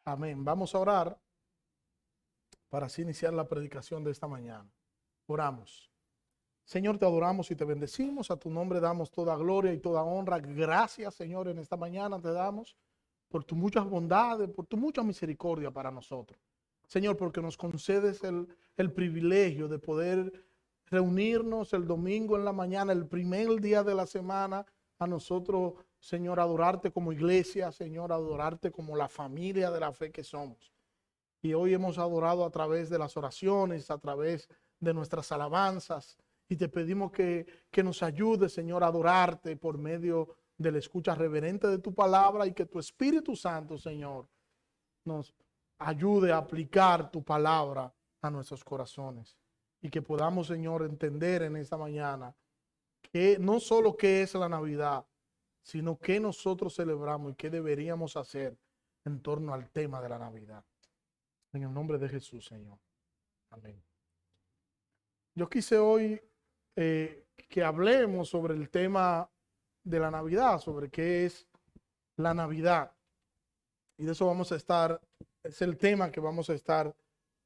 Amén. Vamos a orar para así iniciar la predicación de esta mañana. Oramos. Señor, te adoramos y te bendecimos. A tu nombre damos toda gloria y toda honra. Gracias, Señor, en esta mañana te damos por tus muchas bondades, por tu mucha misericordia para nosotros. Señor, porque nos concedes el privilegio de poder reunirnos el domingo en la mañana, el primer día de la semana, a nosotros, Señor, adorarte como iglesia, Señor, adorarte como la familia de la fe que somos. Y hoy hemos adorado a través de las oraciones, a través de nuestras alabanzas. Y te pedimos que nos ayudes, Señor, a adorarte por medio de la escucha reverente de tu palabra y que tu Espíritu Santo, Señor, nos ayude a aplicar tu palabra a nuestros corazones. Y que podamos, Señor, entender en esta mañana que no solo qué es la Navidad, sino qué nosotros celebramos y qué deberíamos hacer en torno al tema de la Navidad. En el nombre de Jesús, Señor. Amén. Yo quise hoy que hablemos sobre el tema de la Navidad, sobre qué es la Navidad. Y de eso vamos a estar, es el tema que vamos a estar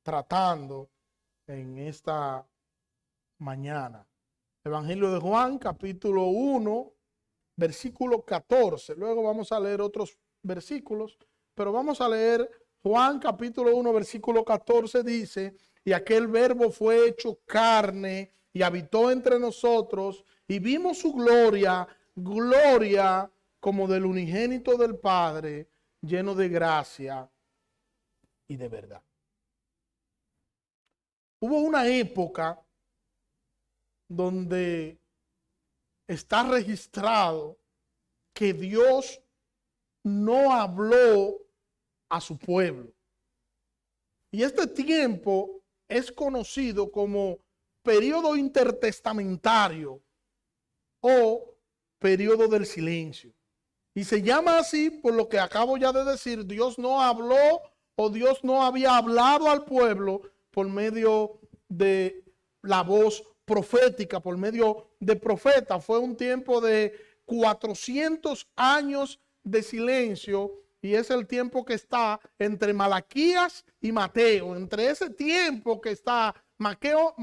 tratando en esta mañana. Evangelio de Juan, capítulo 1, versículo 14. Luego vamos a leer otros versículos, pero vamos a leer Juan capítulo 1, versículo 14, dice: y aquel verbo fue hecho carne y habitó entre nosotros y vimos su gloria, gloria como del unigénito del Padre, lleno de gracia y de verdad. Hubo una época donde está registrado que Dios no habló a su pueblo. Y este tiempo es conocido como periodo intertestamentario o periodo del silencio. Y se llama así por lo que acabo ya de decir. Dios no habló o Dios no había hablado al pueblo por medio de la voz profética, por medio de profeta. Fue un tiempo de 400 años de silencio. Y es el tiempo que está entre Malaquías y Mateo. Entre ese tiempo que está Mateo,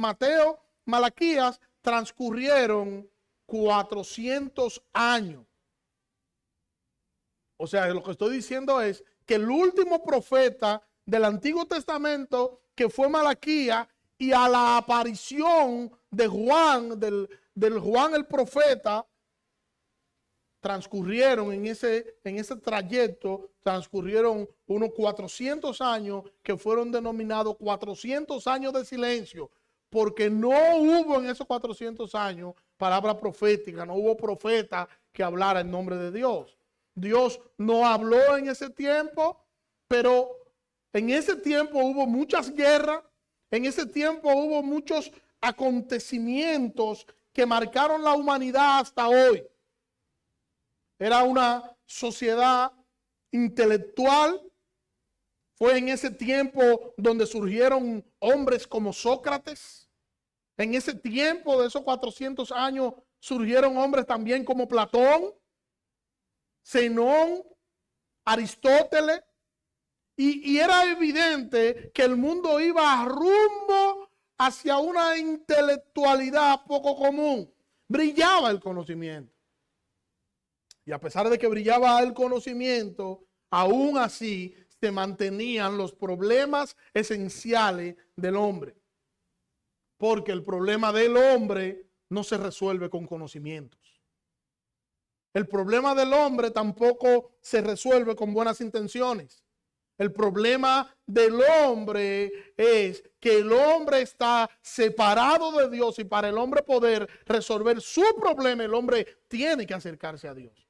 Malaquías, transcurrieron 400 años. O sea, lo que estoy diciendo es que el último profeta del Antiguo Testamento, que fue Malaquías, y a la aparición de Juan, del Juan el profeta, transcurrieron en ese trayecto, transcurrieron unos 400 años que fueron denominados 400 años de silencio, porque no hubo en esos 400 años palabra profética, no hubo profeta que hablara en nombre de Dios. Dios no habló en ese tiempo, pero en ese tiempo hubo muchas guerras, en ese tiempo hubo muchos acontecimientos que marcaron la humanidad hasta hoy. Era una sociedad intelectual. Fue en ese tiempo donde surgieron hombres como Sócrates. En ese tiempo de esos 400 años surgieron hombres también como Platón, Zenón, Aristóteles. Y era evidente que el mundo iba rumbo hacia una intelectualidad poco común. Brillaba el conocimiento. Y a pesar de que brillaba el conocimiento, aún así se mantenían los problemas esenciales del hombre. Porque el problema del hombre no se resuelve con conocimientos. El problema del hombre tampoco se resuelve con buenas intenciones. El problema del hombre es que el hombre está separado de Dios y para el hombre poder resolver su problema, el hombre tiene que acercarse a Dios.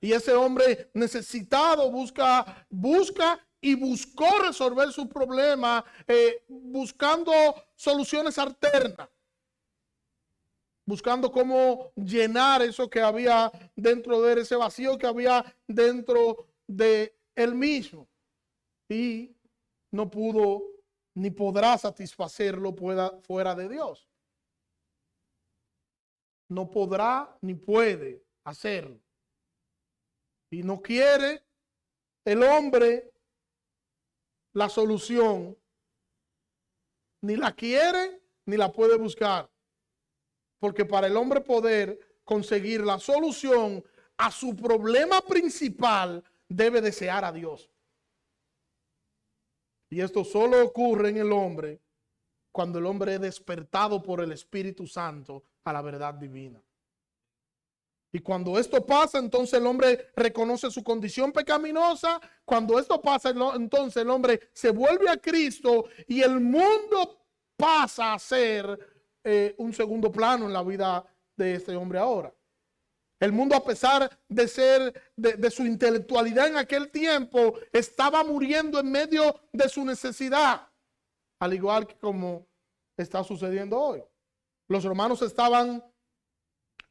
Y ese hombre necesitado busca y buscó resolver su problema buscando soluciones alternas. Buscando cómo llenar eso que había dentro de él, ese vacío que había dentro de él mismo. Y no pudo ni podrá satisfacerlo fuera de Dios. No podrá ni puede hacerlo. Y no quiere el hombre la solución, ni la quiere ni la puede buscar. Porque para el hombre poder conseguir la solución a su problema principal, debe desear a Dios. Y esto solo ocurre en el hombre cuando el hombre es despertado por el Espíritu Santo a la verdad divina. Y cuando esto pasa, entonces el hombre reconoce su condición pecaminosa. Cuando esto pasa, entonces el hombre se vuelve a Cristo y el mundo pasa a ser un segundo plano en la vida de este hombre ahora. El mundo, a pesar de ser de su intelectualidad en aquel tiempo, estaba muriendo en medio de su necesidad, al igual que como está sucediendo hoy. Los romanos estaban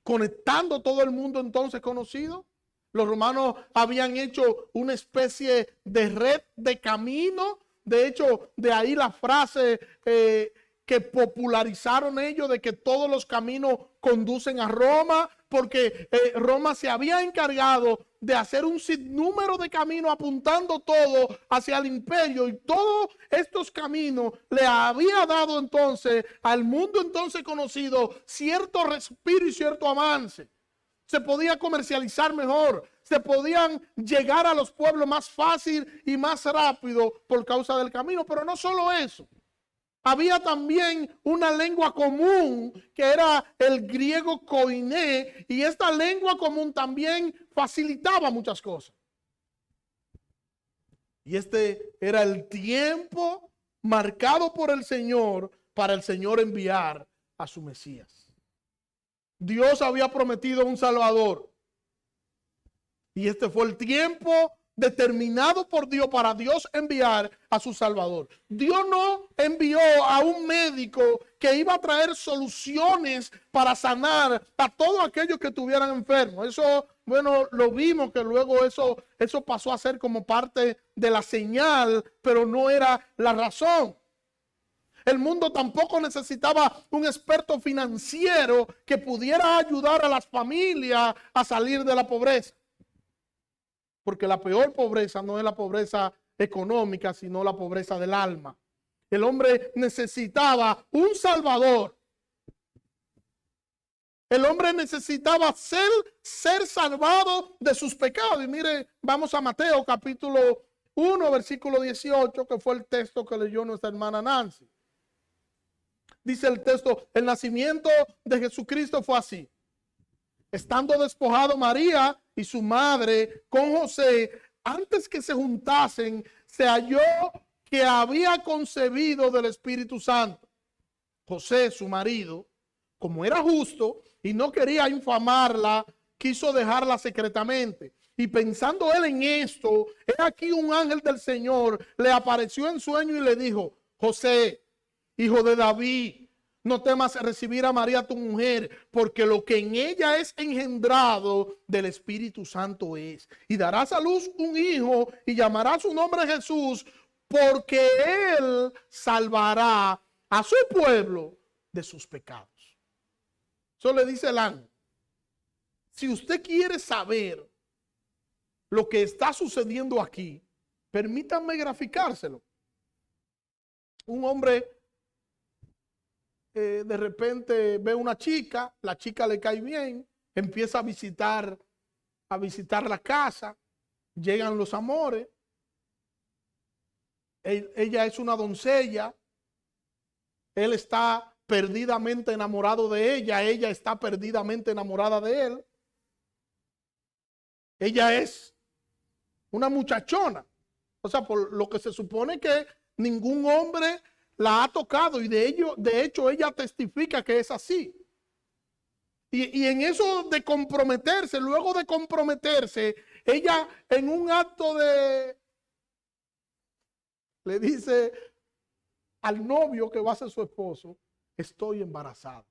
conectando todo el mundo entonces conocido. Los romanos habían hecho una especie de red de camino. De hecho, de ahí la frase que popularizaron ellos de que todos los caminos conducen a Roma, porque Roma se había encargado de hacer un sinnúmero de caminos apuntando todo hacia el imperio, y todos estos caminos le había dado entonces al mundo entonces conocido cierto respiro y cierto avance. Se podía comercializar mejor, se podían llegar a los pueblos más fácil y más rápido por causa del camino. Pero no solo eso. Había también una lengua común que era el griego koiné, y esta lengua común también facilitaba muchas cosas. Y este era el tiempo marcado por el Señor para el Señor enviar a su Mesías. Dios había prometido un Salvador, y este fue el tiempo determinado por Dios para Dios enviar a su Salvador. Dios no envió a un médico que iba a traer soluciones para sanar a todos aquellos que estuvieran enfermos. Eso, bueno, lo vimos que luego eso pasó a ser como parte de la señal, pero no era la razón. El mundo tampoco necesitaba un experto financiero que pudiera ayudar a las familias a salir de la pobreza. Porque la peor pobreza no es la pobreza económica, sino la pobreza del alma. El hombre necesitaba un Salvador. El hombre necesitaba ser salvado de sus pecados. Y mire, vamos a Mateo capítulo 1, versículo 18, que fue el texto que leyó nuestra hermana Nancy. Dice el texto: el nacimiento de Jesucristo fue así. Estando despojado María y su madre con José, antes que se juntasen, se halló que había concebido del Espíritu Santo. José, su marido, como era justo y no quería infamarla, quiso dejarla secretamente. Y pensando él en esto, he aquí un ángel del Señor le apareció en sueño y le dijo: José, hijo de David, no temas recibir a María tu mujer, porque lo que en ella es engendrado del Espíritu Santo es. Y darás a luz un hijo y llamará su nombre Jesús, porque él salvará a su pueblo de sus pecados. Eso le dice el ángel. Si usted quiere saber lo que está sucediendo aquí, permítanme graficárselo. Un hombre de repente ve una chica, la chica le cae bien, empieza a visitar la casa, llegan los amores, ella es una doncella, él está perdidamente enamorado de ella está perdidamente enamorada de él, ella es una muchachona, o sea, por lo que se supone que ningún hombre la ha tocado, y de hecho ella testifica que es así. Y en eso de comprometerse, luego de comprometerse, ella en un acto le dice al novio que va a ser su esposo: estoy embarazada.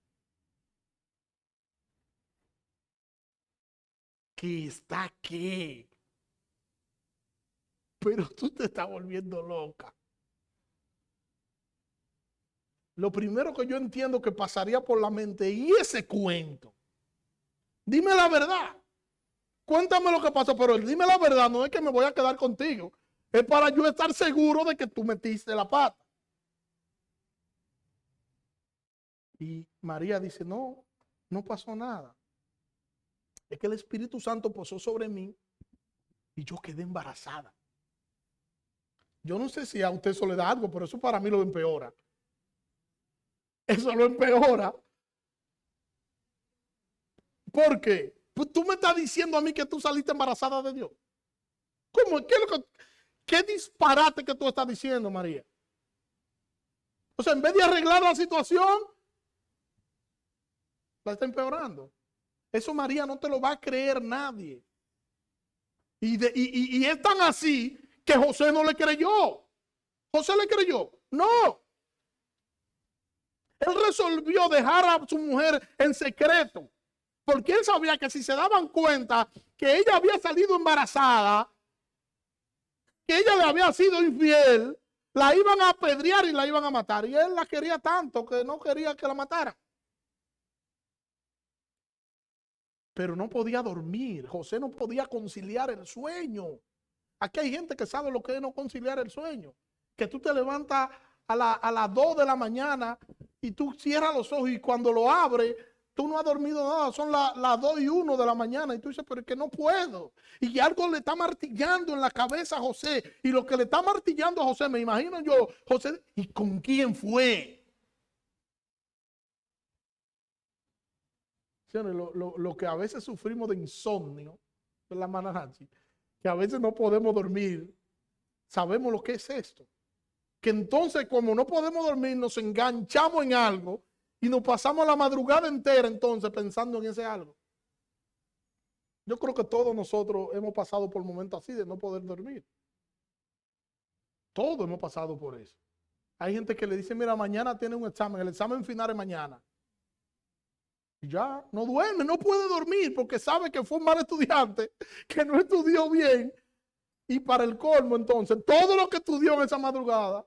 ¿Qué está qué? Pero tú te estás volviendo loca. Lo primero que yo entiendo que pasaría por la mente, y ese cuento, dime la verdad, cuéntame lo que pasó, pero dime la verdad, no es que me voy a quedar contigo. Es para yo estar seguro de que tú metiste la pata. Y María dice, no, no pasó nada. Es que el Espíritu Santo posó sobre mí y yo quedé embarazada. Yo no sé si a usted eso le da algo, pero eso para mí lo empeora. Eso lo empeora. ¿Por qué? Pues tú me estás diciendo a mí que tú saliste embarazada de Dios. ¿Cómo? ¿Qué disparate que tú estás diciendo, María? O sea, en vez de arreglar la situación, la está empeorando. Eso María no te lo va a creer nadie. Y es tan así que José no le creyó. ¿José le creyó? No. Él resolvió dejar a su mujer en secreto. Porque él sabía que si se daban cuenta que ella había salido embarazada, que ella le había sido infiel, la iban a apedrear y la iban a matar. Y él la quería tanto que no quería que la mataran. Pero no podía dormir. José no podía conciliar el sueño. Aquí hay gente que sabe lo que es no conciliar el sueño. Que tú te levantas a las 2 de la mañana y tú cierras los ojos y cuando lo abres, tú no has dormido nada. Son las 2 y 1 de la mañana y tú dices, pero es que no puedo. Y algo le está martillando en la cabeza a José. Y lo que le está martillando a José, me imagino yo, José, ¿y con quién fue? Lo que a veces sufrimos de insomnio, de la mananachi, que a veces no podemos dormir, sabemos lo que es esto. Que entonces, como no podemos dormir, nos enganchamos en algo y nos pasamos la madrugada entera entonces pensando en ese algo. Yo creo que todos nosotros hemos pasado por momentos así de no poder dormir. Todos hemos pasado por eso. Hay gente que le dice, mira, mañana tiene un examen, el examen final es mañana. Y ya no duerme, no puede dormir porque sabe que fue un mal estudiante, que no estudió bien. Y para el colmo, entonces, todo lo que estudió en esa madrugada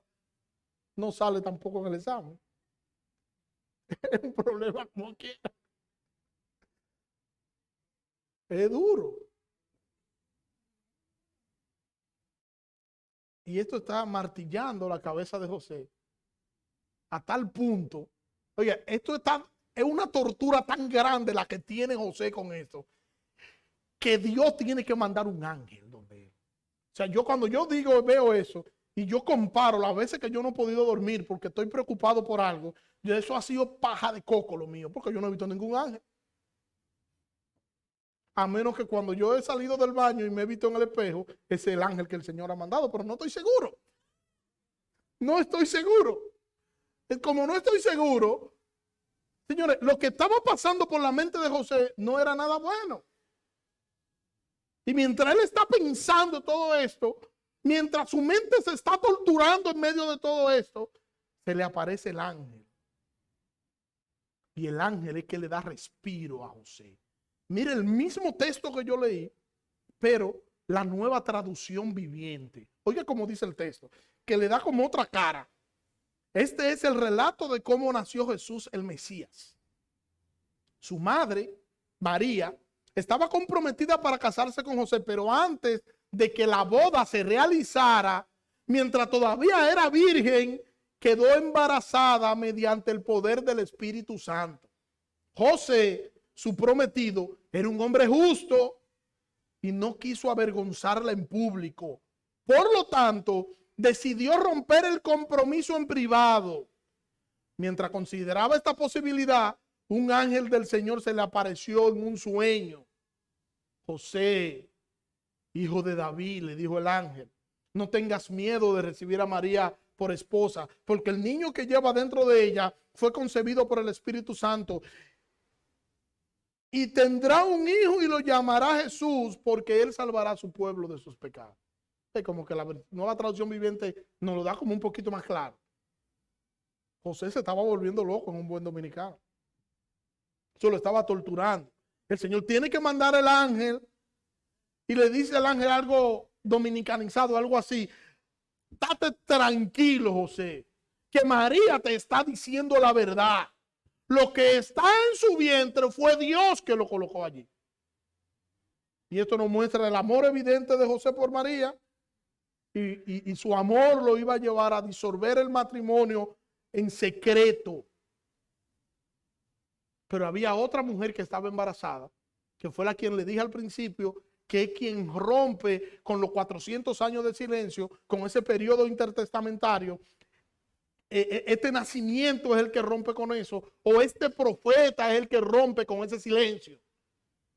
no sale tampoco en el examen. Es un problema como quiera. Es duro. Y esto está martillando la cabeza de José a tal punto. Oye, es una tortura tan grande la que tiene José con esto, que Dios tiene que mandar un ángel donde él. O sea, yo cuando yo digo, veo eso, y yo comparo las veces que yo no he podido dormir porque estoy preocupado por algo, eso ha sido paja de coco lo mío, porque yo no he visto ningún ángel. A menos que cuando yo he salido del baño y me he visto en el espejo, es el ángel que el Señor ha mandado, pero no estoy seguro. No estoy seguro. Como no estoy seguro, señores, lo que estaba pasando por la mente de José no era nada bueno. Y mientras él está pensando todo esto, mientras su mente se está torturando en medio de todo esto, se le aparece el ángel. Y el ángel es que le da respiro a José. Mire el mismo texto que yo leí, pero la nueva traducción viviente. Oiga cómo dice el texto, que le da como otra cara. Este es el relato de cómo nació Jesús el Mesías. Su madre, María, estaba comprometida para casarse con José, pero antes de que la boda se realizara, mientras todavía era virgen, quedó embarazada mediante el poder del Espíritu Santo. José, su prometido, era un hombre justo y no quiso avergonzarla en público. Por lo tanto, decidió romper el compromiso en privado. Mientras consideraba esta posibilidad, un ángel del Señor se le apareció en un sueño. José, hijo de David, le dijo el ángel, no tengas miedo de recibir a María por esposa, porque el niño que lleva dentro de ella fue concebido por el Espíritu Santo. Y tendrá un hijo y lo llamará Jesús, porque él salvará a su pueblo de sus pecados. Es como que la nueva traducción viviente nos lo da como un poquito más claro. José se estaba volviendo loco en un buen dominicano. Eso lo estaba torturando. El Señor tiene que mandar el ángel y le dice al ángel algo dominicanizado, algo así. Estate tranquilo, José, que María te está diciendo la verdad. Lo que está en su vientre fue Dios que lo colocó allí. Y esto nos muestra el amor evidente de José por María y su amor lo iba a llevar a disolver el matrimonio en secreto. Pero había otra mujer que estaba embarazada, que fue la quien le dije al principio, que es quien rompe con los 400 años de silencio, con ese periodo intertestamentario. Este nacimiento es el que rompe con eso, o este profeta es el que rompe con ese silencio,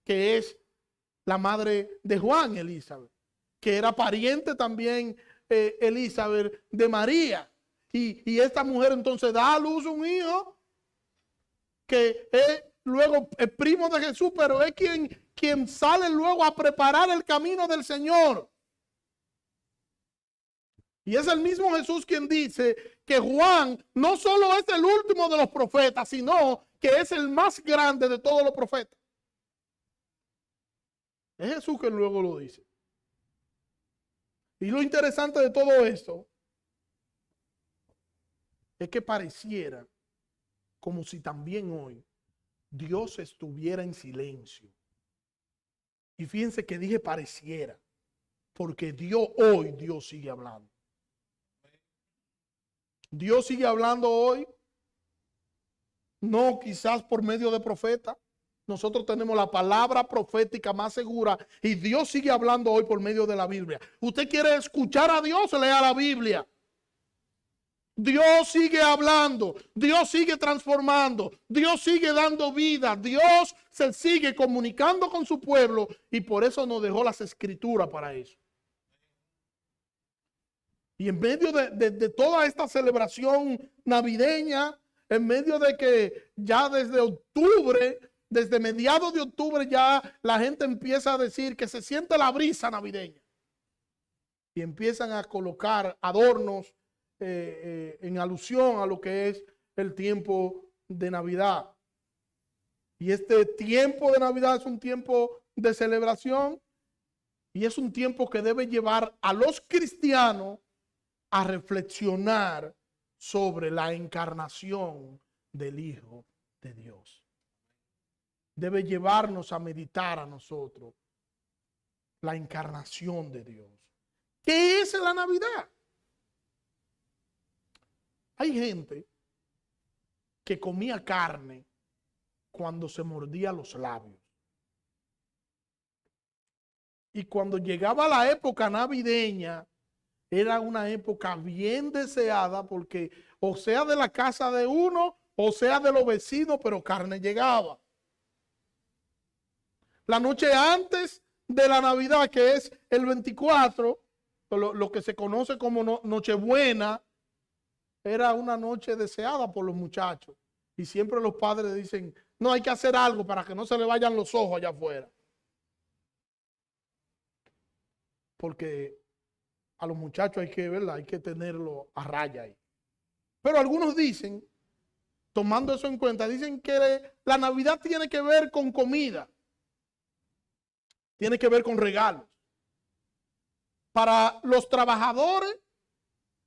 que es la madre de Juan, Elizabeth, que era pariente también, Elizabeth, de María. Y esta mujer entonces da a luz un hijo que es luego el primo de Jesús, pero es quien sale luego a preparar el camino del Señor. Y es el mismo Jesús quien dice que Juan no solo es el último de los profetas, sino que es el más grande de todos los profetas. Es Jesús que luego lo dice. Y lo interesante de todo esto es que pareciera como si también hoy Dios estuviera en silencio. Y fíjense que dije pareciera, porque Dios sigue hablando. Dios sigue hablando hoy, no quizás por medio de profeta. Nosotros tenemos la palabra profética más segura y Dios sigue hablando hoy por medio de la Biblia. Usted quiere escuchar a Dios, lea la Biblia. Dios sigue hablando, Dios sigue transformando, Dios sigue dando vida, Dios se sigue comunicando con su pueblo y por eso nos dejó las escrituras para eso. Y en medio de toda esta celebración navideña, en medio de que ya desde octubre, desde mediados de octubre ya la gente empieza a decir que se siente la brisa navideña. Y empiezan a colocar adornos en alusión a lo que es el tiempo de Navidad. Y este tiempo de Navidad es un tiempo de celebración y es un tiempo que debe llevar a los cristianos a reflexionar sobre la encarnación del Hijo de Dios. Debe llevarnos a meditar a nosotros la encarnación de Dios. ¿Qué es la Navidad? Hay gente que comía carne cuando se mordía los labios. Y cuando llegaba la época navideña, era una época bien deseada porque o sea de la casa de uno o sea de los vecinos, pero carne llegaba. La noche antes de la Navidad, que es el 24, lo que se conoce como Nochebuena, era una noche deseada por los muchachos. Y siempre los padres dicen, no, hay que hacer algo para que no se le vayan los ojos allá afuera. Porque a los muchachos hay que tenerlo a raya ahí. Pero algunos dicen, tomando eso en cuenta, dicen que la Navidad tiene que ver con comida. Tiene que ver con regalos. Para los trabajadores,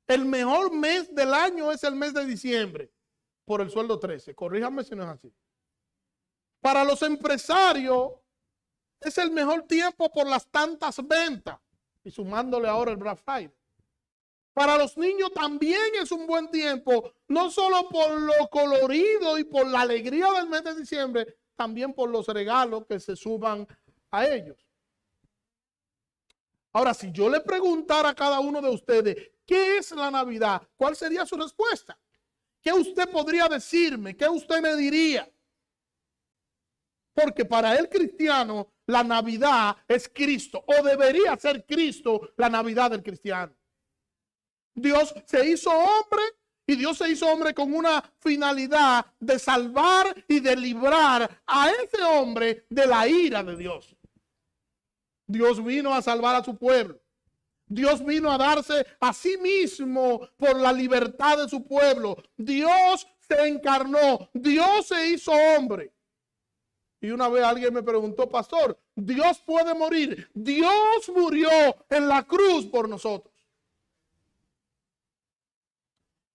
el mejor mes del año es el mes de diciembre, por el sueldo 13. Corríjame si no es así. Para los empresarios, es el mejor tiempo por las tantas ventas. Y sumándole ahora el Black Friday. Para los niños también es un buen tiempo, no solo por lo colorido y por la alegría del mes de diciembre, también por los regalos que se suban a ellos. Ahora, si yo le preguntara a cada uno de ustedes, ¿qué es la Navidad? ¿Cuál sería su respuesta? ¿Qué usted podría decirme? ¿Qué usted me diría? Porque para el cristiano, la Navidad es Cristo, o debería ser Cristo la Navidad del cristiano. Dios se hizo hombre y Dios se hizo hombre con una finalidad de salvar y de librar a ese hombre de la ira de Dios. Dios vino a salvar a su pueblo. Dios vino a darse a sí mismo por la libertad de su pueblo. Dios se encarnó. Dios se hizo hombre. Y una vez alguien me preguntó, pastor, ¿Dios puede morir? Dios murió en la cruz por nosotros.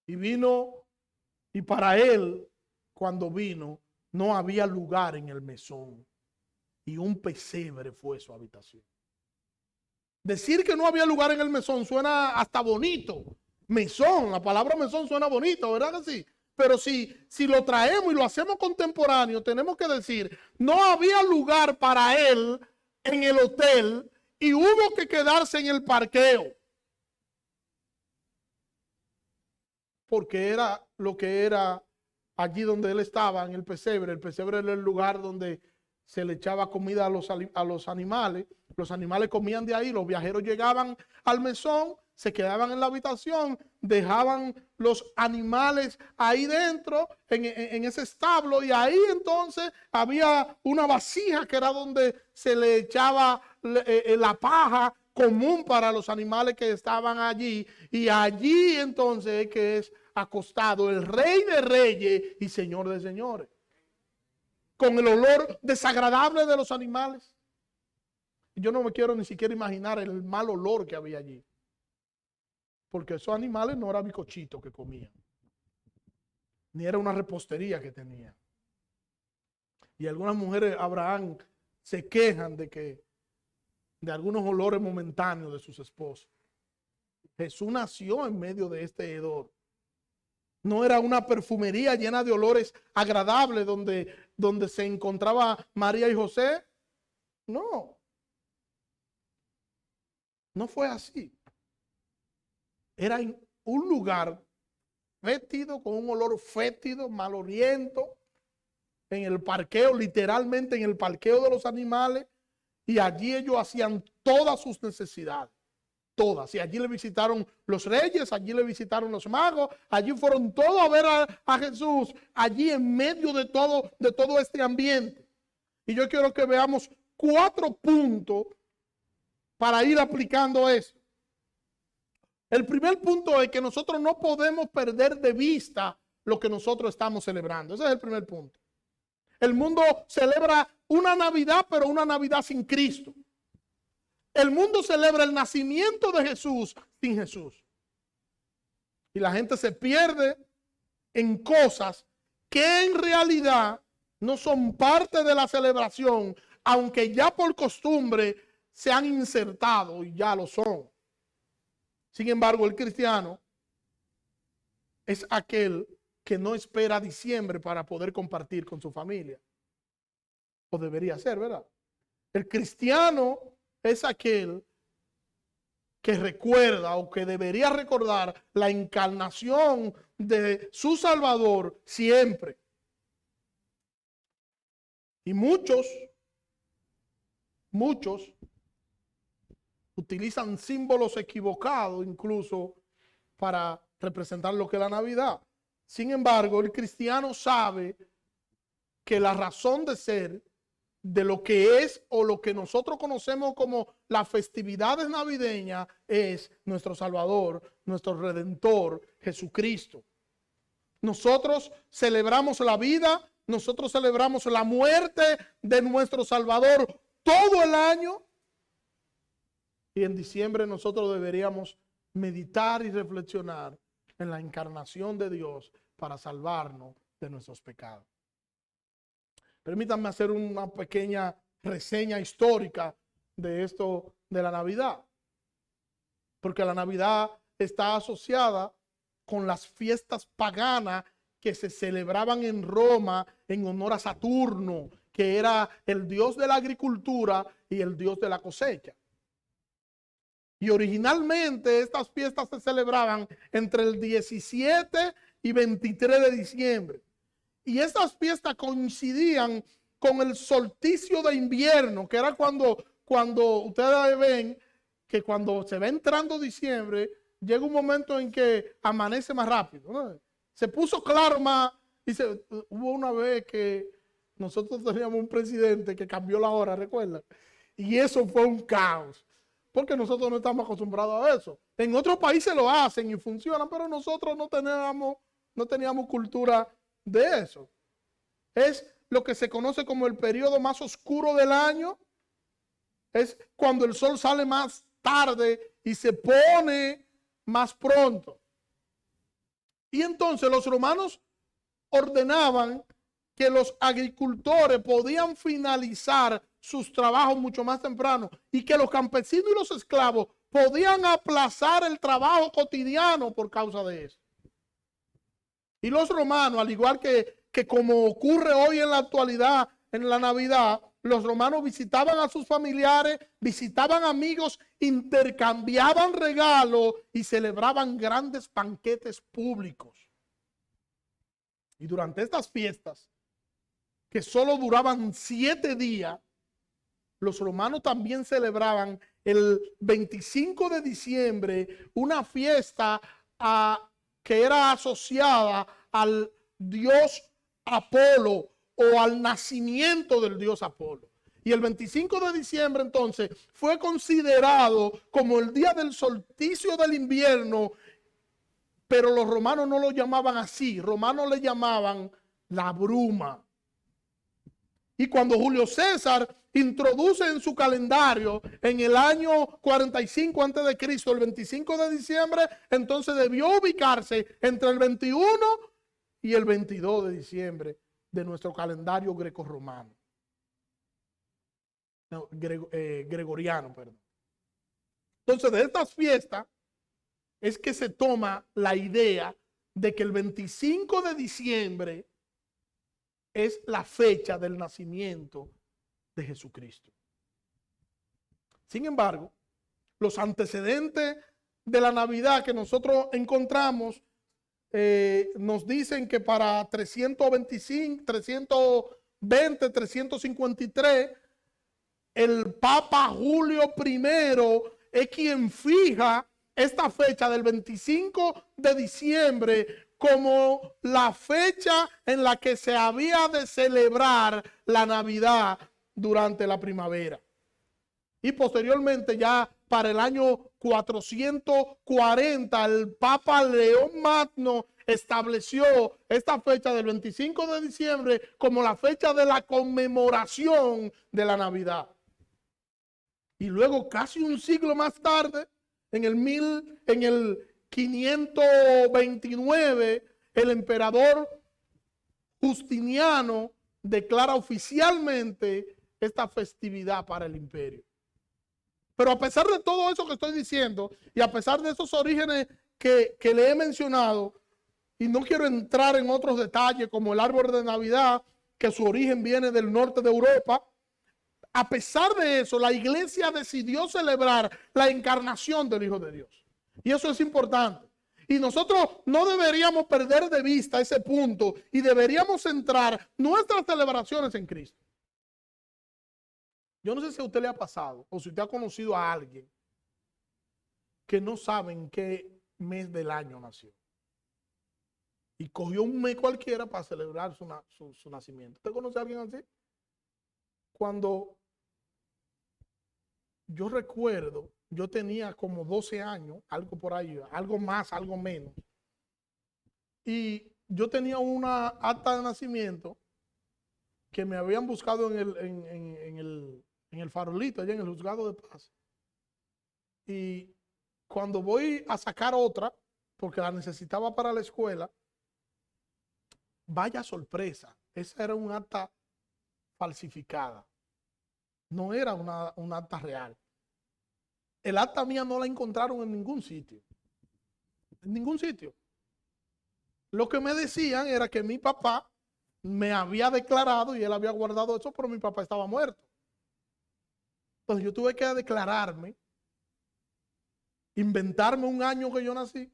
Y vino, y para él, cuando vino, no había lugar en el mesón. Y un pesebre fue su habitación. Decir que no había lugar en el mesón suena hasta bonito. Mesón, la palabra mesón suena bonito, ¿verdad que sí? Pero si lo traemos y lo hacemos contemporáneo, tenemos que decir, no había lugar para él en el hotel y hubo que quedarse en el parqueo. Porque era lo que era allí donde él estaba, en el pesebre. El pesebre era el lugar donde se le echaba comida a los animales. Los animales comían de ahí, los viajeros llegaban al mesón, se quedaban en la habitación, dejaban los animales ahí dentro, en ese establo, y ahí entonces había una vasija que era donde se le echaba la paja común para los animales que estaban allí, y allí entonces es que es acostado el Rey de Reyes y Señor de Señores, con el olor desagradable de los animales. Yo no me quiero ni siquiera imaginar el mal olor que había allí, porque esos animales no eran bicochitos que comían, ni era una repostería que tenían. Y algunas mujeres, Abraham, se quejan de algunos olores momentáneos de sus esposos. Jesús nació en medio de este hedor. No era una perfumería llena de olores agradables donde se encontraba María y José. No. No fue así. Era en un lugar fétido, con un olor fétido, maloliento, en el parqueo, literalmente en el parqueo de los animales, y allí ellos hacían todas sus necesidades. Todas. Y allí le visitaron los reyes, allí le visitaron los magos, allí fueron todos a ver a Jesús, allí en medio de todo este ambiente. Y yo quiero que veamos 4 puntos para ir aplicando eso. El primer punto es que nosotros no podemos perder de vista lo que nosotros estamos celebrando. Ese es el primer punto. El mundo celebra una Navidad, pero una Navidad sin Cristo. El mundo celebra el nacimiento de Jesús sin Jesús. Y la gente se pierde en cosas que en realidad no son parte de la celebración, aunque ya por costumbre se han insertado y ya lo son. Sin embargo, el cristiano es aquel que no espera diciembre para poder compartir con su familia. O debería ser, ¿verdad? El cristiano es aquel que recuerda o que debería recordar la encarnación de su Salvador siempre. Y muchos utilizan símbolos equivocados incluso para representar lo que es la Navidad. Sin embargo, el cristiano sabe que la razón de ser de lo que es o lo que nosotros conocemos como las festividades navideñas es nuestro Salvador, nuestro Redentor, Jesucristo. Nosotros celebramos la vida, nosotros celebramos la muerte de nuestro Salvador todo el año. Y en diciembre nosotros deberíamos meditar y reflexionar en la encarnación de Dios para salvarnos de nuestros pecados. Permítanme hacer una pequeña reseña histórica de esto de la Navidad. Porque la Navidad está asociada con las fiestas paganas que se celebraban en Roma en honor a Saturno, que era el dios de la agricultura y el dios de la cosecha. Y originalmente estas fiestas se celebraban entre el 17 y 23 de diciembre. Y estas fiestas coincidían con el solsticio de invierno, que era cuando ustedes ven que cuando se va entrando diciembre, llega un momento en que amanece más rápido, ¿no? Se puso claro más. Hubo una vez que nosotros teníamos un presidente que cambió la hora, ¿recuerdan? Y eso fue un caos, porque nosotros no estamos acostumbrados a eso. En otros países lo hacen y funcionan, pero nosotros no teníamos cultura de eso. Es lo que se conoce como el periodo más oscuro del año. Es cuando el sol sale más tarde y se pone más pronto. Y entonces los romanos ordenaban que los agricultores podían finalizar sus trabajos mucho más temprano y que los campesinos y los esclavos podían aplazar el trabajo cotidiano por causa de eso. Y los romanos, al igual que como ocurre hoy en la actualidad, en la Navidad, los romanos visitaban a sus familiares, visitaban amigos, intercambiaban regalos y celebraban grandes banquetes públicos. Y durante estas fiestas, que solo duraban 7 días, los romanos también celebraban el 25 de diciembre una fiesta que era asociada al dios Apolo o al nacimiento del dios Apolo. Y el 25 de diciembre entonces fue considerado como el día del solsticio del invierno, pero los romanos no lo llamaban así, romanos le llamaban la bruma. Y cuando Julio César introduce en su calendario en el año 45 a.C., el 25 de diciembre, entonces debió ubicarse entre el 21 y el 22 de diciembre de nuestro calendario grecorromano. No, gregoriano, perdón. Entonces, de estas fiestas es que se toma la idea de que el 25 de diciembre es la fecha del nacimiento de Jesucristo. Sin embargo, los antecedentes de la Navidad que nosotros encontramos nos dicen que para 325, 320, 353, el Papa Julio I es quien fija esta fecha del 25 de diciembre como la fecha en la que se había de celebrar la Navidad durante la primavera. Y posteriormente, ya para el año 440, el Papa León Magno estableció esta fecha del 25 de diciembre como la fecha de la conmemoración de la Navidad. Y luego, casi un siglo más tarde, en el 529, el emperador Justiniano declara oficialmente esta festividad para el imperio. Pero a pesar de todo eso que estoy diciendo y a pesar de esos orígenes que le he mencionado, y no quiero entrar en otros detalles como el árbol de Navidad, que su origen viene del norte de Europa, a pesar de eso, la iglesia decidió celebrar la encarnación del Hijo de Dios. Y eso es importante. Y nosotros no deberíamos perder de vista ese punto y deberíamos centrar nuestras celebraciones en Cristo. Yo no sé si a usted le ha pasado o si usted ha conocido a alguien que no sabe en qué mes del año nació. Y cogió un mes cualquiera para celebrar su nacimiento. ¿Usted conoce a alguien así? Cuando yo recuerdo, yo tenía como 12 años, algo por ahí, algo más, algo menos. Y yo tenía una acta de nacimiento que me habían buscado en el farolito, allá en el juzgado de paz. Y cuando voy a sacar otra, porque la necesitaba para la escuela, vaya sorpresa, esa era un acta falsificada. No era una acta real. El acta mía no la encontraron en ningún sitio. En ningún sitio. Lo que me decían era que mi papá me había declarado y él había guardado eso, pero mi papá estaba muerto. Entonces yo tuve que declararme, inventarme un año que yo nací,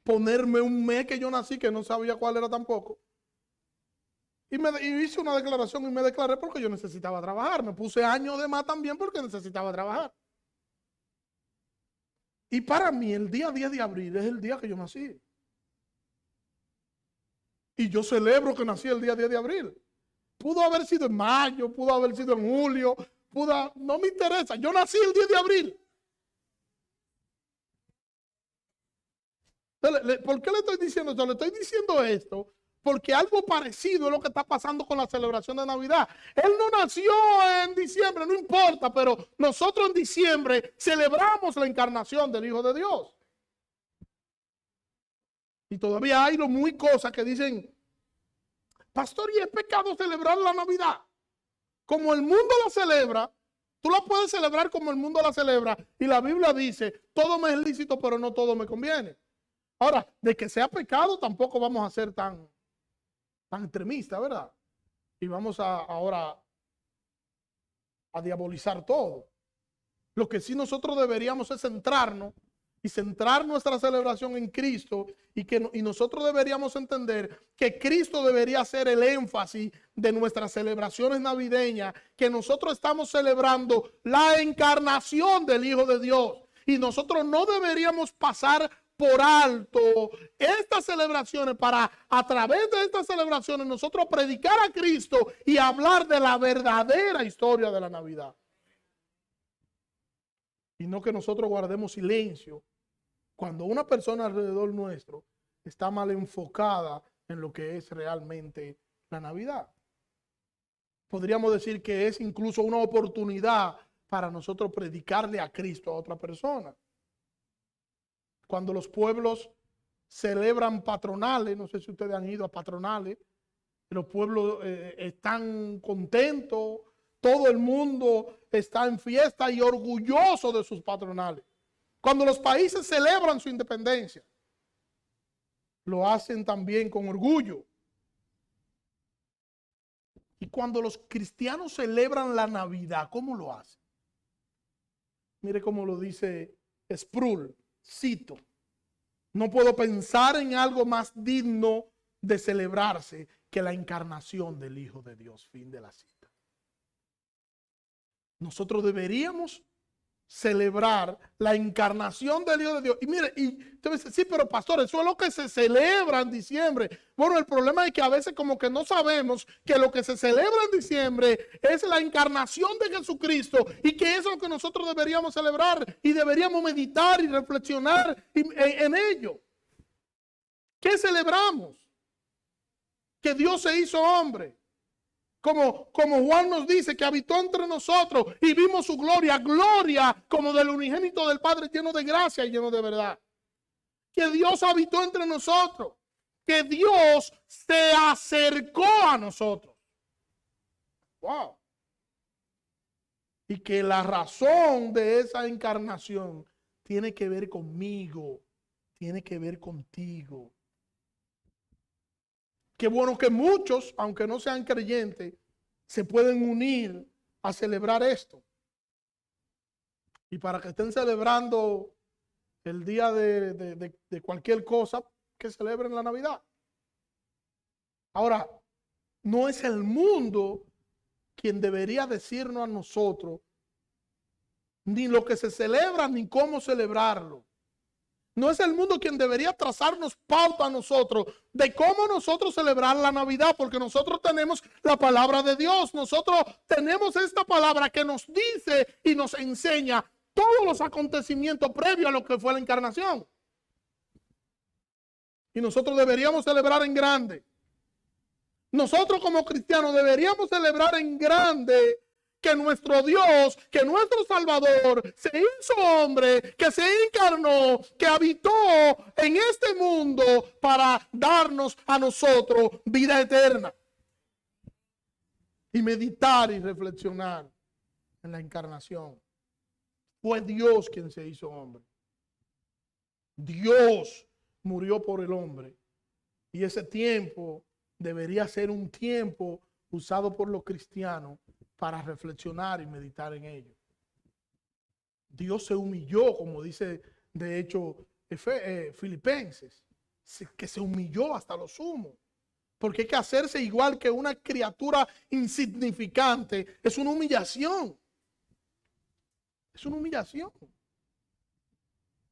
ponerme un mes que yo nací que no sabía cuál era tampoco. Y hice una declaración y me declaré porque yo necesitaba trabajar. Me puse años de más también porque necesitaba trabajar. Y para mí el día 10 de abril es el día que yo nací. Y yo celebro que nací el día 10 de abril. Pudo haber sido en mayo, pudo haber sido en julio, no me interesa. Yo nací el 10 de abril. ¿Por qué le estoy diciendo esto? Le estoy diciendo esto porque algo parecido es lo que está pasando con la celebración de Navidad. Él no nació en diciembre, no importa, pero nosotros en diciembre celebramos la encarnación del Hijo de Dios. Y todavía hay muy cosas que dicen, pastor, ¿y es pecado celebrar la Navidad? como el mundo la celebra, tú la puedes celebrar como el mundo la celebra. Y la Biblia dice, todo me es lícito, pero no todo me conviene. Ahora, de que sea pecado, tampoco vamos a ser tan extremistas, ¿verdad? Y vamos ahora a diabolizar todo. Lo que sí nosotros deberíamos es centrarnos y centrar nuestra celebración en Cristo y nosotros deberíamos entender que Cristo debería ser el énfasis de nuestras celebraciones navideñas, que nosotros estamos celebrando la encarnación del Hijo de Dios y nosotros no deberíamos pasar por alto estas celebraciones para a través de estas celebraciones nosotros predicar a Cristo y hablar de la verdadera historia de la Navidad. Y no que nosotros guardemos silencio cuando una persona alrededor nuestro está mal enfocada en lo que es realmente la Navidad. Podríamos decir que es incluso una oportunidad para nosotros predicarle a Cristo a otra persona. Cuando los pueblos celebran patronales, no sé si ustedes han ido a patronales, los pueblos están contentos, todo el mundo está en fiesta y orgulloso de sus patronales. Cuando los países celebran su independencia, lo hacen también con orgullo. Y cuando los cristianos celebran la Navidad, ¿cómo lo hacen? Mire cómo lo dice Sproul, cito: no puedo pensar en algo más digno de celebrarse que la encarnación del Hijo de Dios. Fin de la cita. Nosotros deberíamos celebrar la encarnación del Hijo de Dios. Y mire, y usted dice, sí, pero pastor, eso es lo que se celebra en diciembre. Bueno, el problema es que a veces como que no sabemos que lo que se celebra en diciembre es la encarnación de Jesucristo y que eso es lo que nosotros deberíamos celebrar y deberíamos meditar y reflexionar en ello. ¿Qué celebramos? Que Dios se hizo hombre. Como Juan nos dice, que habitó entre nosotros y vimos su gloria, gloria como del unigénito del Padre, lleno de gracia y lleno de verdad. Que Dios habitó entre nosotros, que Dios se acercó a nosotros. Wow. Y que la razón de esa encarnación tiene que ver conmigo, tiene que ver contigo. Qué bueno que muchos, aunque no sean creyentes, se pueden unir a celebrar esto. Y para que estén celebrando el día de cualquier cosa, que celebren la Navidad. Ahora, no es el mundo quien debería decirnos a nosotros ni lo que se celebra ni cómo celebrarlo. No es el mundo quien debería trazarnos pauta a nosotros de cómo nosotros celebrar la Navidad, porque nosotros tenemos la palabra de Dios. Nosotros tenemos esta palabra que nos dice y nos enseña todos los acontecimientos previos a lo que fue la encarnación. Y nosotros deberíamos celebrar en grande. Nosotros como cristianos deberíamos celebrar en grande que nuestro Dios, que nuestro Salvador se hizo hombre, que se encarnó, que habitó en este mundo para darnos a nosotros vida eterna. Y meditar y reflexionar en la encarnación. Fue Dios quien se hizo hombre. Dios murió por el hombre. Y ese tiempo debería ser un tiempo usado por los cristianos para reflexionar y meditar en ello. Dios se humilló, como dice de hecho Filipenses, que se humilló hasta lo sumo. Porque hay que hacerse igual que una criatura insignificante. Es una humillación. Es una humillación.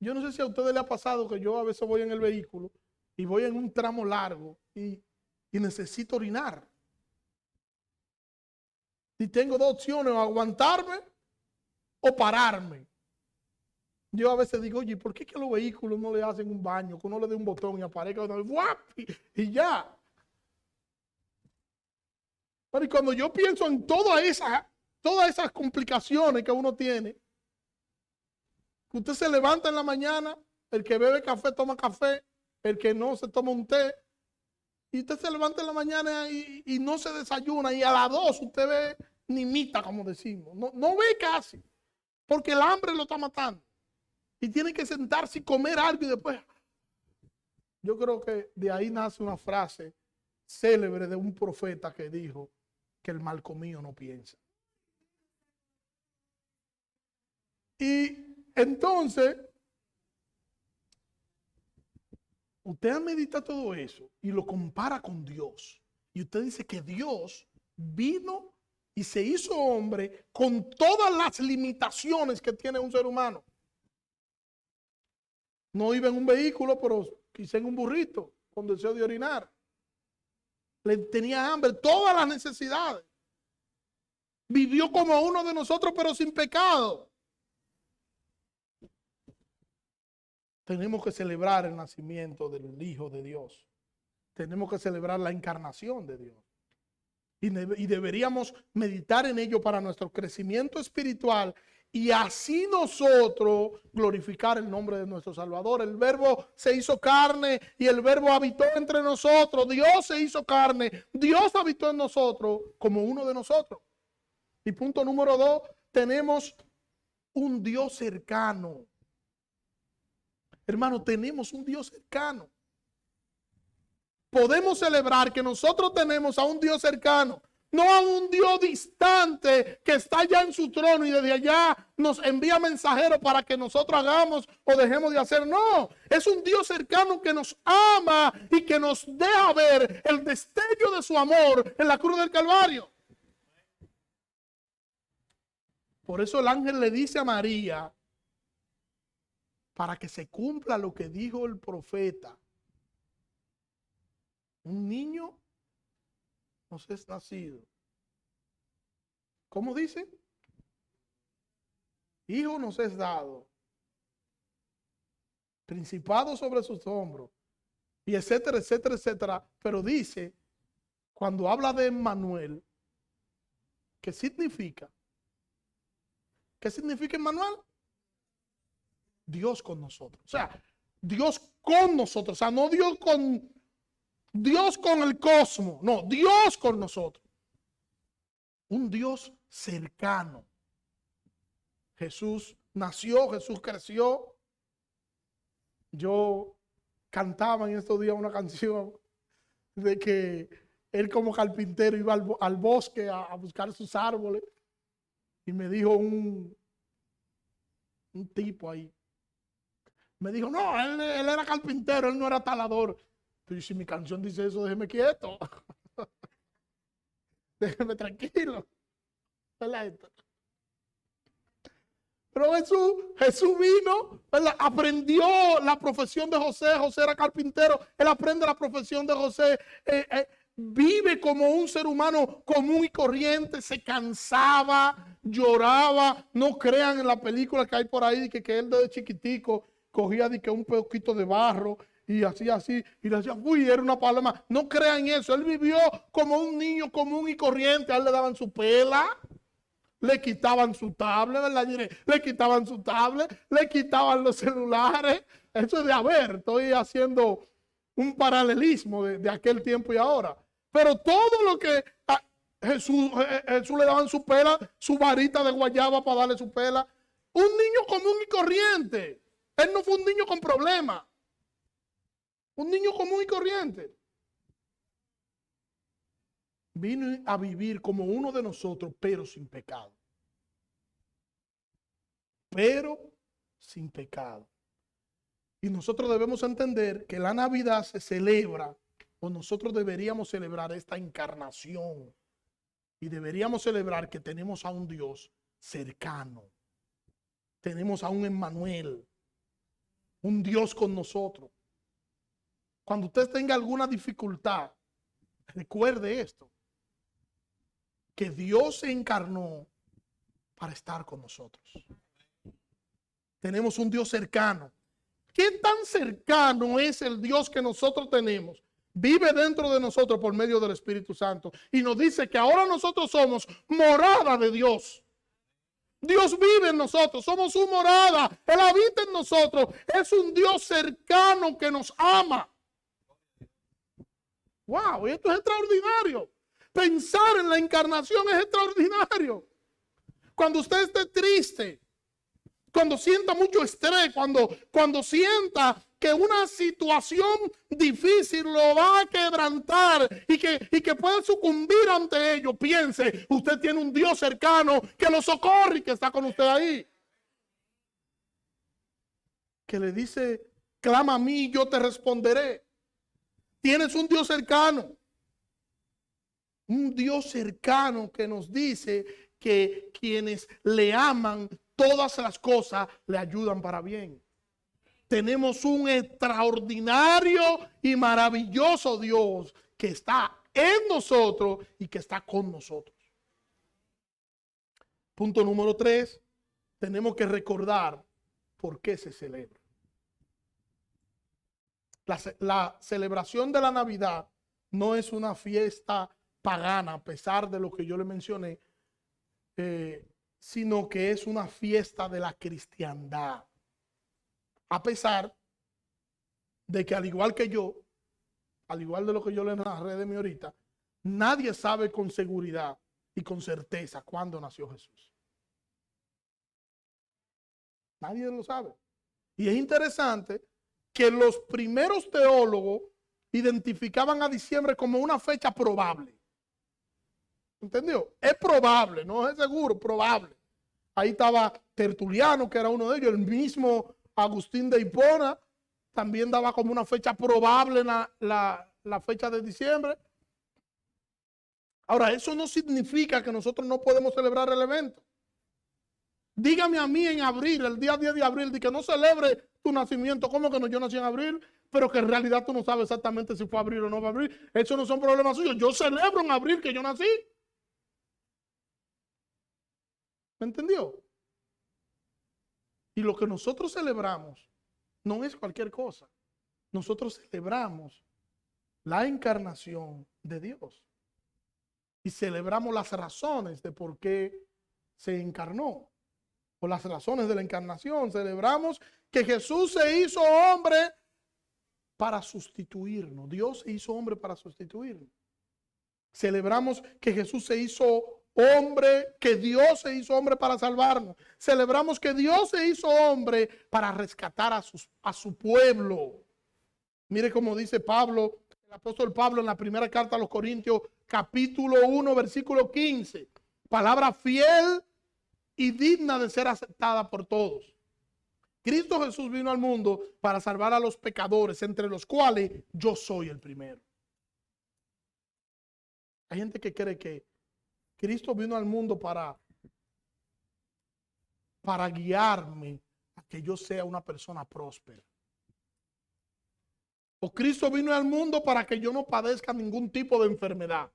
Yo no sé si a ustedes les ha pasado que yo a veces voy en el vehículo y voy en un tramo largo y necesito orinar. Y tengo dos opciones, o aguantarme o pararme. Yo a veces digo, oye, ¿por qué que los vehículos no le hacen un baño? Que uno le dé un botón y aparezca y ya. Pero y cuando yo pienso en todas esas complicaciones que uno tiene, usted se levanta en la mañana, el que bebe café toma café, el que no se toma un té, y usted se levanta en la mañana y no se desayuna, y a las 2 usted ve ni mita, como decimos. No, no ve casi, porque el hambre lo está matando. Y tiene que sentarse y comer algo y después. Yo creo que de ahí nace una frase célebre de un profeta que dijo que el mal comido no piensa. Y entonces, usted medita todo eso y lo compara con Dios. Y usted dice que Dios vino y se hizo hombre con todas las limitaciones que tiene un ser humano. No iba en un vehículo, pero quizá en un burrito con deseo de orinar. Le tenía hambre, todas las necesidades. Vivió como uno de nosotros, pero sin pecado. Tenemos que celebrar el nacimiento del Hijo de Dios. Tenemos que celebrar la encarnación de Dios. Y deberíamos meditar en ello para nuestro crecimiento espiritual y así nosotros glorificar el nombre de nuestro Salvador. El Verbo se hizo carne y el Verbo habitó entre nosotros. Dios se hizo carne. Dios habitó en nosotros como uno de nosotros. Y punto número 2, tenemos un Dios cercano. Hermano, tenemos un Dios cercano. Podemos celebrar que nosotros tenemos a un Dios cercano, no a un Dios distante que está allá en su trono y desde allá nos envía mensajeros para que nosotros hagamos o dejemos de hacer. No, es un Dios cercano que nos ama y que nos deja ver el destello de su amor en la cruz del Calvario. Por eso el ángel le dice a María, para que se cumpla lo que dijo el profeta. Un niño nos es nacido. ¿Cómo dice? Hijo nos es dado. Principado sobre sus hombros. Y etcétera, etcétera, etcétera. Pero dice, cuando habla de Emmanuel, ¿qué significa? ¿Qué significa Emmanuel? Dios con nosotros. O sea, Dios con nosotros. O sea, no Dios con el cosmos. No, Dios con nosotros. Un Dios cercano. Jesús nació, Jesús creció. Yo cantaba en estos días una canción de que él como carpintero iba al bosque a buscar sus árboles. Y me dijo un tipo ahí. Me dijo, no, él era carpintero, él no era talador. Pero si mi canción dice eso, déjeme quieto. Déjeme tranquilo. Pero Jesús vino, ¿verdad? Aprendió la profesión de José. José era carpintero. Él aprende la profesión de José. Vive como un ser humano común y corriente. Se cansaba, lloraba. No crean en la película que hay por ahí que él desde chiquitico cogía de que un poquito de barro y hacía así y le decía, uy, era una paloma. No crean eso. Él vivió como un niño común y corriente. A él le daban su pela, le quitaban su tablet, ¿verdad? Le quitaban su tablet, le quitaban los celulares. Eso es de haber. Estoy haciendo un paralelismo de aquel tiempo y ahora. Pero todo lo que Jesús le daban su pela, su varita de guayaba para darle su pela. Un niño común y corriente. Él no fue un niño con problemas. Un niño común y corriente. Vino a vivir como uno de nosotros, pero sin pecado. Pero sin pecado. Y nosotros debemos entender que la Navidad se celebra, o nosotros deberíamos celebrar esta encarnación. Y deberíamos celebrar que tenemos a un Dios cercano. Tenemos a un Emmanuel. Un Dios con nosotros. Cuando usted tenga alguna dificultad, recuerde esto. Que Dios se encarnó para estar con nosotros. Tenemos un Dios cercano. ¿Qué tan cercano es el Dios que nosotros tenemos? Vive dentro de nosotros por medio del Espíritu Santo. Y nos dice que ahora nosotros somos morada de Dios. Dios vive en nosotros, somos su morada. Él habita en nosotros. Es un Dios cercano que nos ama. Wow, esto es extraordinario. pensar en la encarnación es extraordinario. Cuando usted esté triste, cuando sienta mucho estrés, cuando sienta que una situación difícil lo va a quebrantar y que puede sucumbir ante ello, piense, usted tiene un Dios cercano que lo socorre y que está con usted ahí. Que le dice, clama a mí y yo te responderé. Tienes un Dios cercano. Un Dios cercano que nos dice que quienes le aman, todas las cosas le ayudan para bien. Tenemos un extraordinario y maravilloso Dios que está en nosotros y que está con nosotros. Punto número 3, tenemos que recordar por qué se celebra. La celebración de la Navidad no es una fiesta pagana, a pesar de lo que yo le mencioné, sino que es una fiesta de la cristiandad. A pesar de que, al igual que yo, al igual de lo que yo le narré de mí ahorita, nadie sabe con seguridad y con certeza cuándo nació Jesús. Nadie lo sabe. Y es interesante que los primeros teólogos identificaban a diciembre como una fecha probable. ¿Entendió? Es probable, no es seguro, probable. Ahí estaba Tertuliano, que era uno de ellos, el mismo Agustín de Hipona, también daba como una fecha probable la fecha de diciembre. Ahora, eso no significa que nosotros no podemos celebrar el evento. Dígame a mí en abril, el día 10 de abril, de que no celebre tu nacimiento. ¿Cómo que no? Yo nací en abril, pero que en realidad tú no sabes exactamente si fue abril o no fue abril. Eso no son problemas suyos. Yo celebro en abril que yo nací. ¿Me entendió? Y lo que nosotros celebramos no es cualquier cosa. Nosotros celebramos la encarnación de Dios. Y celebramos las razones de por qué se encarnó. Por las razones de la encarnación. Celebramos que Jesús se hizo hombre para sustituirnos. Dios se hizo hombre para sustituirnos. Celebramos que Jesús se hizo hombre, que Dios se hizo hombre para salvarnos. Celebramos que Dios se hizo hombre para rescatar a su pueblo. Mire cómo dice Pablo, el apóstol Pablo, en la primera carta a los Corintios, capítulo 1, versículo 15. Palabra fiel y digna de ser aceptada por todos. Cristo Jesús vino al mundo para salvar a los pecadores, entre los cuales yo soy el primero. Hay gente que cree que Cristo vino al mundo para guiarme a que yo sea una persona próspera. O Cristo vino al mundo para que yo no padezca ningún tipo de enfermedad.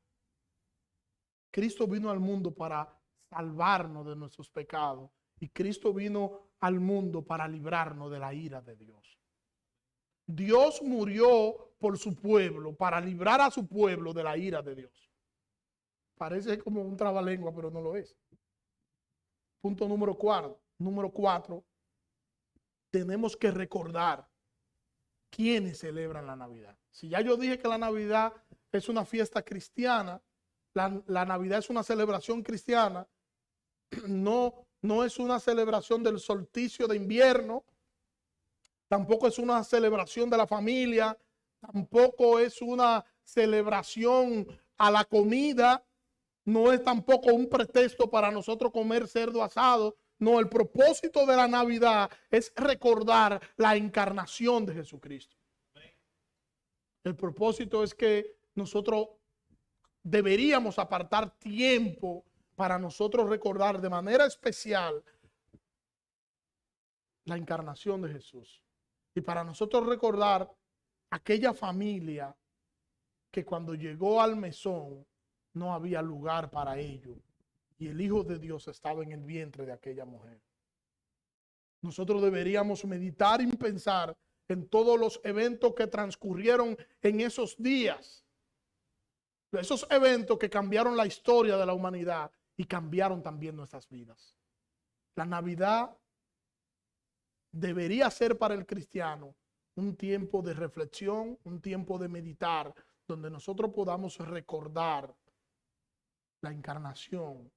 Cristo vino al mundo para salvarnos de nuestros pecados. Y Cristo vino al mundo para librarnos de la ira de Dios. Dios murió por su pueblo, para librar a su pueblo de la ira de Dios. Parece como un trabalengua, pero no lo es. Punto número 4. Número 4. Tenemos que recordar quiénes celebran la Navidad. Si ya yo dije que la Navidad es una fiesta cristiana, la Navidad es una celebración cristiana, no es una celebración del solsticio de invierno, tampoco es una celebración de la familia, tampoco es una celebración a la comida, no es tampoco un pretexto para nosotros comer cerdo asado. No, el propósito de la Navidad es recordar la encarnación de Jesucristo. El propósito es que nosotros deberíamos apartar tiempo para nosotros recordar de manera especial la encarnación de Jesús. Y para nosotros recordar aquella familia que cuando llegó al mesón no había lugar para ellos. Y el Hijo de Dios estaba en el vientre de aquella mujer. Nosotros deberíamos meditar y pensar en todos los eventos que transcurrieron en esos días. Esos eventos que cambiaron la historia de la humanidad y cambiaron también nuestras vidas. La Navidad debería ser para el cristiano un tiempo de reflexión, un tiempo de meditar, donde nosotros podamos recordar la encarnación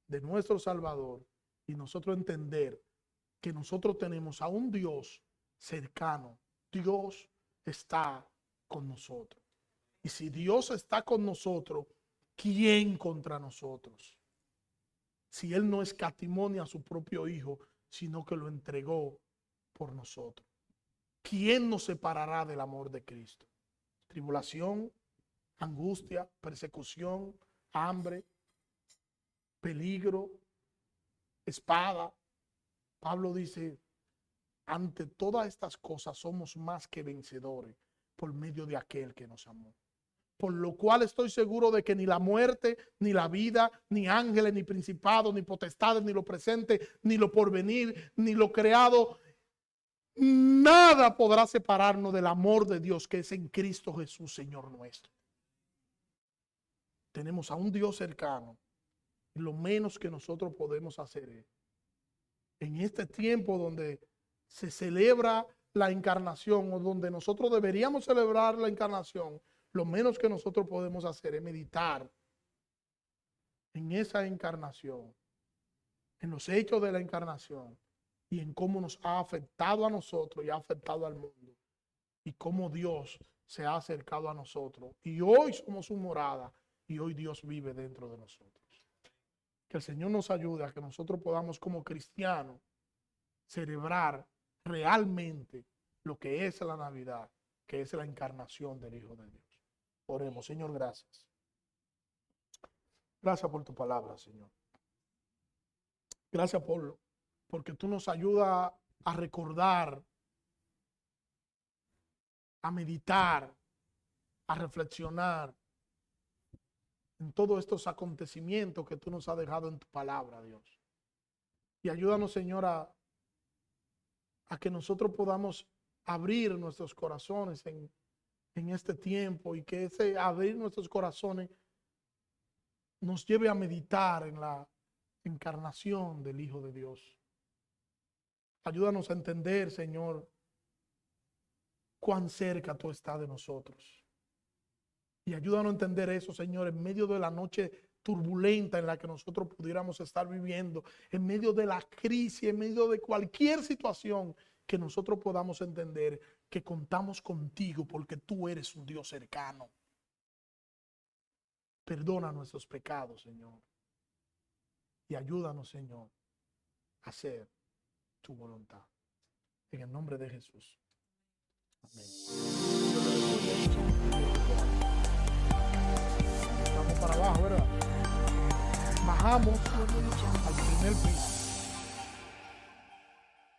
de nuestro Salvador y nosotros entender que nosotros tenemos a un Dios cercano. Dios está con nosotros. Y si Dios está con nosotros, ¿quién contra nosotros? Si Él no escatimó a su propio Hijo, sino que lo entregó por nosotros. ¿Quién nos separará del amor de Cristo? Tribulación, angustia, persecución, hambre, peligro, espada. Pablo dice, ante todas estas cosas somos más que vencedores por medio de aquel que nos amó. Por lo cual estoy seguro de que ni la muerte, ni la vida, ni ángeles, ni principados, ni potestades, ni lo presente, ni lo porvenir, ni lo creado, nada podrá separarnos del amor de Dios que es en Cristo Jesús, Señor nuestro. Tenemos a un Dios cercano. Y lo menos que nosotros podemos hacer es, en este tiempo donde se celebra la encarnación, o donde nosotros deberíamos celebrar la encarnación, lo menos que nosotros podemos hacer es meditar en esa encarnación, en los hechos de la encarnación y en cómo nos ha afectado a nosotros y ha afectado al mundo y cómo Dios se ha acercado a nosotros. Y hoy somos su morada y hoy Dios vive dentro de nosotros. Que el Señor nos ayude a que nosotros podamos como cristianos celebrar realmente lo que es la Navidad, que es la encarnación del Hijo de Dios. Oremos. Señor, gracias. Gracias por tu palabra, Señor. Gracias porque tú nos ayudas a recordar, a meditar, a reflexionar en todos estos acontecimientos que tú nos has dejado en tu palabra, Dios. Y ayúdanos, Señor, a que nosotros podamos abrir nuestros corazones en este tiempo y que ese abrir nuestros corazones nos lleve a meditar en la encarnación del Hijo de Dios. Ayúdanos a entender, Señor, cuán cerca tú estás de nosotros. Y ayúdanos a entender eso, Señor, en medio de la noche turbulenta en la que nosotros pudiéramos estar viviendo, en medio de la crisis, en medio de cualquier situación, que nosotros podamos entender que contamos contigo porque tú eres un Dios cercano. Perdona nuestros pecados, Señor. Y ayúdanos, Señor, a hacer tu voluntad. En el nombre de Jesús. Amén. Vamos para abajo, ¿verdad? Bajamos al primer piso.